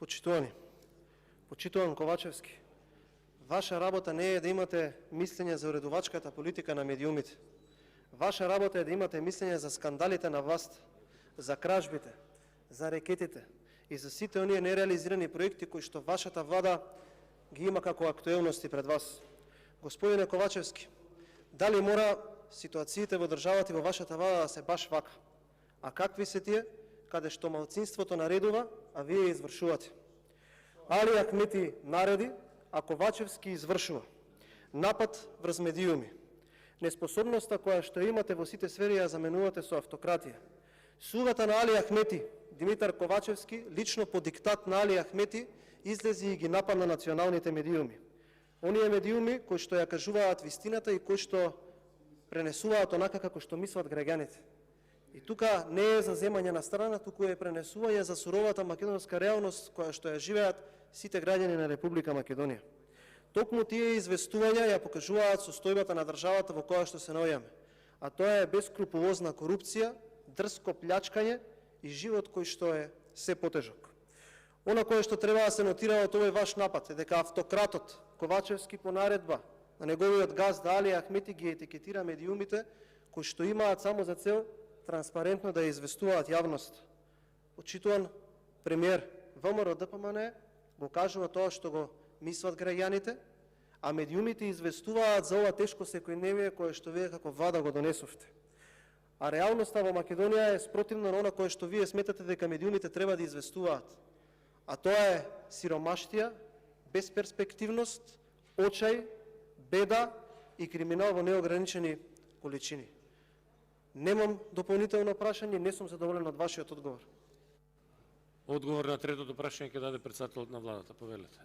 Почитуван Ковачевски, ваша работа не е да имате мислење за уредувачката политика на медиумите. Ваша работа е да имате мислење за скандалите на власт, за кражбите, за рекетите и за сите оние нереализирани проекти кои што вашата влада ги има како актуелности пред вас. Господине Ковачевски, дали мора ситуациите во државата и во вашата влада да се баш вака? А какви се тие, каде што малцинството наредува, а вие извршувате? Али Ахмети нареди, а Ковачевски извршува. Напад врз медиуми. Неспособноста која што имате во сите сфери ја заменувате со автократија. Слугата на Али Ахмети, Димитар Ковачевски, лично по диктат на Али Ахмети, излези и ги нападна националните медиуми. Оние медиуми кои што ја кажуваат вистината и кои што пренесуваат онака како што мислат граѓаните. И тука не е за земање на страна, туку е пренесување за суровата македонска реалност која што ја живеат сите граѓани на Република Македонија. Токму тие известувања ја покажуваат состојбата на државата во која што се наоѓаме, а тоа е бескрупулозна корупција, дрско плячкање и живот кој што е се потежок. Она кое што треба да се нотира од овој ваш напад е дека автократот Ковачевски по наредба на неговиот газда Али Ахмети ги етикетира медиумите кои што имаат само за цел транспарентно да известуваат јавност. Почитуван премиер, ВМРО ДПМН го кажува тоа што го мислат граѓаните, а медиумите известуваат за ова тешко секојдневие кое што вие како влада го донесовте. А реалноста во Македонија е спротивна на она кое што вие сметате дека медиумите треба да известуваат. А тоа е сиромаштија, безперспективност, очај, беда и криминал во неограничени количини. Немам дополнително прашање, не сум задоволен од вашиот одговор. Одговор на третото прашање ќе даде претседателот на владата. Повелете.